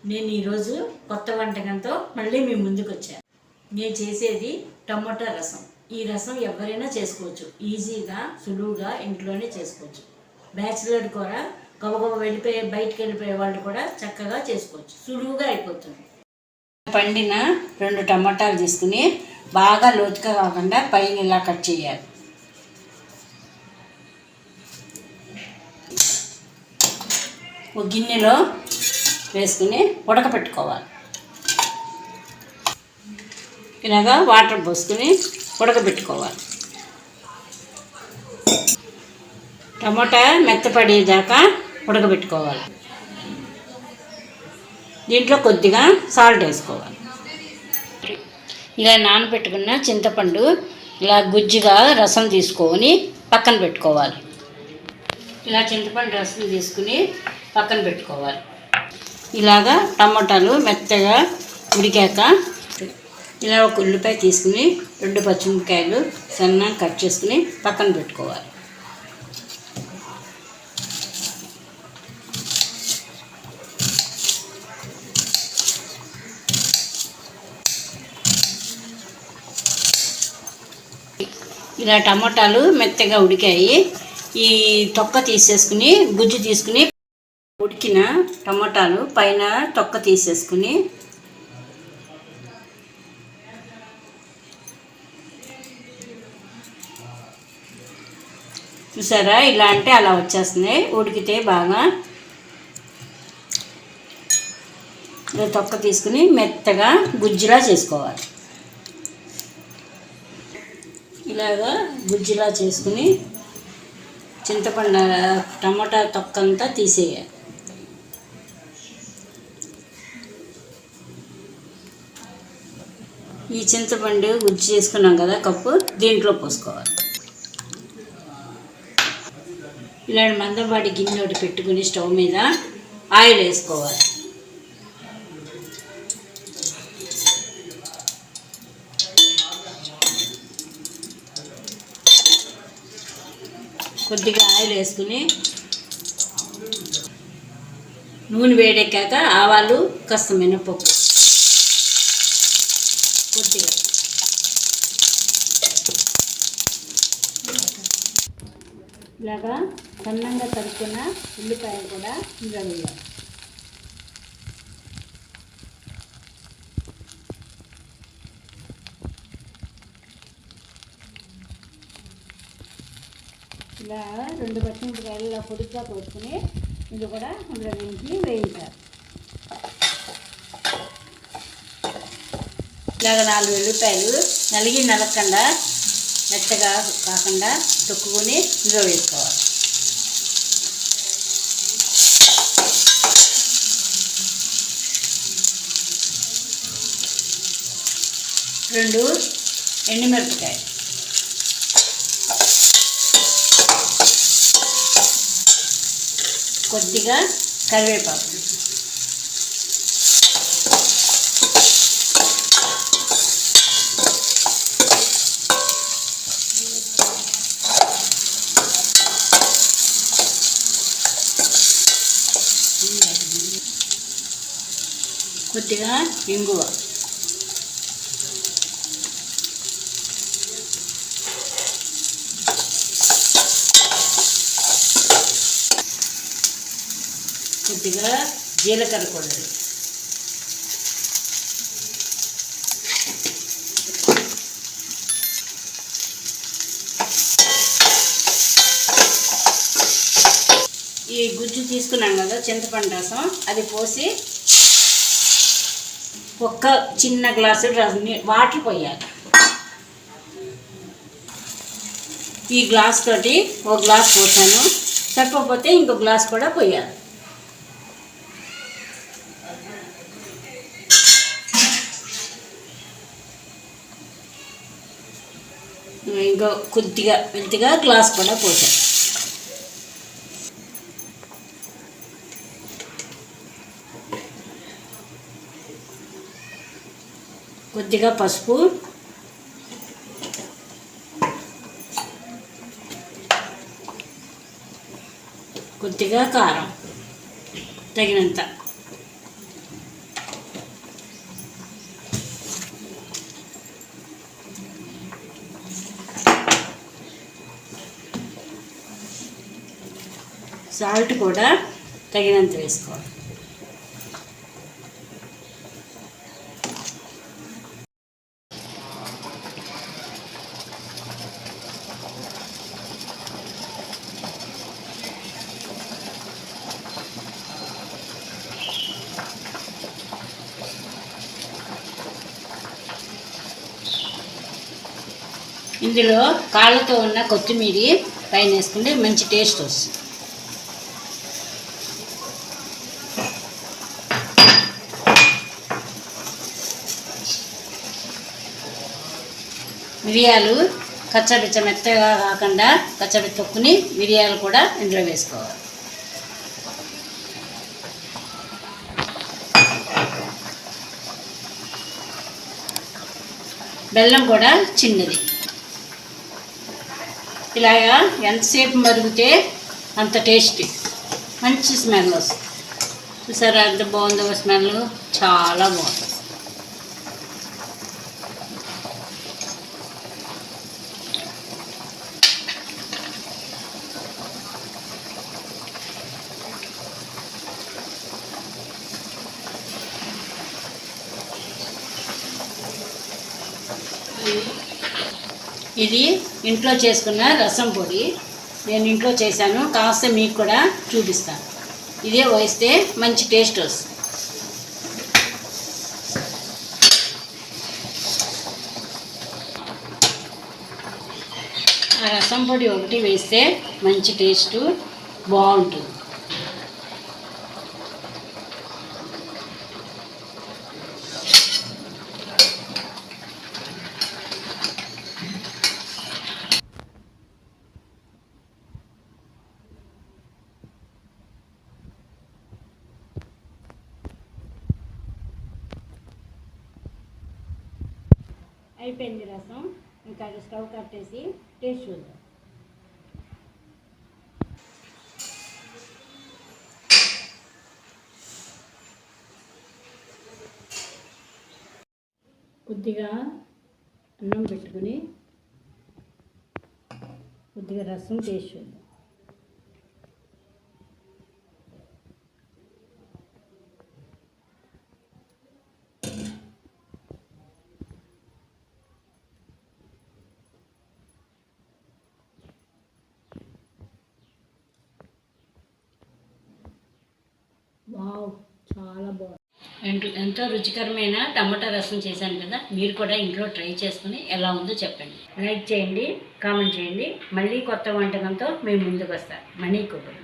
నేను ఈరోజు కొత్త వంటకంతో మళ్ళీ మీ ముందుకు వచ్చాను. నేను చేసేది టమోటా రసం. ఈ రసం ఎవరైనా చేసుకోవచ్చు, ఈజీగా సులువుగా ఇంట్లోనే చేసుకోవచ్చు. బ్యాచిలర్ కూడా గబగబ వెళ్ళిపోయి బయటికి వెళ్ళిపోయే వాళ్ళు కూడా చక్కగా చేసుకోవచ్చు, సులువుగా అయిపోతుంది. పండిన 2 టమాటాలు తీసుకుని బాగా లోతుగా కాకుండా పైన ఇలా కట్ చేయాలి. ఒక గిన్నెలో వేసుకుని ఉడకపెట్టుకోవాలి. ఇలాగా వాటర్ పోసుకుని ఉడకబెట్టుకోవాలి. టమోటా మెత్తపడేదాకా ఉడకబెట్టుకోవాలి. దీంట్లో కొద్దిగా సాల్ట్ వేసుకోవాలి. ఇలా నానబెట్టుకున్న చింతపండు ఇలా గుజ్జుగా రసం తీసుకొని పక్కన పెట్టుకోవాలి. ఇలా చింతపండు రసం తీసుకుని పక్కన పెట్టుకోవాలి. ఇలాగా టమాటాలు మెత్తగా ఉడికాక ఇలా ఒక ఉల్లిపాయ తీసుకుని 2 పచ్చిమిరపకాయలు సన్నగా కట్ చేసుకుని పక్కన పెట్టుకోవాలి. ఇలా టమాటాలు మెత్తగా ఉడికాయి. ఈ తొక్క తీసేసుకుని గుజ్జు తీసుకుని ఉడికిన టమాటాలు పైన తొక్క తీసేసుకుని చూసారా, ఇలా అంటే అలా వచ్చేస్తున్నాయి. ఉడికితే బాగా ఇలా తొక్క తీసుకుని మెత్తగా గుజ్జులా చేసుకోవాలి. ఇలాగా గుజ్జులా చేసుకుని చింతపండు టమాటా తొక్క అంతా తీసేయాలి. ఈ చింతపండు గుజ్జు చేసుకున్నాం కదా కప్పు, దీంట్లో పోసుకోవాలి. ఇలాంటి మందపాటి గిన్నె ఒకటి పెట్టుకుని స్టవ్ మీద ఆయిల్ వేసుకోవాలి. కొద్దిగా ఆయిల్ వేసుకుని నూనె వేడెక్కాక ఆవాలు కాస్త మినపప్పు కొద్దిగా ఇలాగా సన్నంగా తరుక్కున్న ఉల్లిపాయలు కూడా ఇందులో వేయాలి. ఇలా 2 పచ్చిమిరపకాయలు ఇలా పొడిగా పోసుకుని ఇది కూడా అందులో వేయించాలి. ఇలాగ 4 వెల్లుల్లిపాయలు నలగకుండా మెత్తగా కాకుండా తొక్కుని ఇందులో వేసుకోవాలి. రెండు ఎండుమిరపకాయలు, కొద్దిగా కరివేపాకు, కొద్దిగా ఇంగువ, కొద్దిగా జీలకర్ర పొడి, ఈ గుజ్జు తీసుకున్నాం కదా చింతపండు రసం, అది పోసి ఒక్క చిన్న గ్లాసు వాటర్ పోయాలి. ఈ గ్లాస్ తోటి 1 గ్లాస్ పోసాను, సరిపోతే ఇంకో గ్లాస్ కూడా పోయాలి. ఇంకో కొద్దిగా గ్లాస్ కూడా పోసాను. కొద్దిగా పసుపు, కొద్దిగా కారం తగినంత, సాల్ట్ కూడా తగినంత వేసుకోవాలి. ఇందులో కాళ్ళతో ఉన్న కొత్తిమీర పైన వేసుకుంటే మంచి టేస్ట్ వస్తుంది. మిరియాలు కచ్చబిచ్చ మెత్తగా కాకుండా కచ్చబిచ్చ తొక్కుని మిరియాలు కూడా ఇందులో వేసుకోవాలి. బెల్లం కూడా చిన్నది. ఇలాగా ఎంతసేపు మరిగితే అంత టేస్టీ, మంచి స్మెల్ వస్తుంది. చూసారా ఎంత బాగుందో స్మెల్, చాలా బాగుంది. ఇది ఇంట్లో చేసుకున్న రసం పొడి, నేను ఇంట్లో చేశాను. కాస్త మీకు కూడా చూపిస్తాను. ఇదే వేస్తే మంచి టేస్ట్ వస్తుంది. ఆ రసం పొడి ఒకటి వేస్తే మంచి టేస్ట్ బాగుంటుంది. అయిపోయింది రసం. ఇంకా స్టవ్ కట్టేసి టేస్ట్ చూద్దాం. కొద్దిగా అన్నం పెట్టుకుని కొద్దిగా రసం టేస్ట్ చూద్దాం. వావ్, చాలా బాగుంది. ఎంతో రుచికరమైన టమాటా రసం చేశాను కదా, మీరు కూడా ఇంట్లో ట్రై చేసుకుని ఎలా ఉందో చెప్పండి. లైక్ చేయండి, కామెంట్ చేయండి. మళ్ళీ కొత్త వంటకంతో మేము ముందుకు వస్తాం. మనీ కొబ్బరి.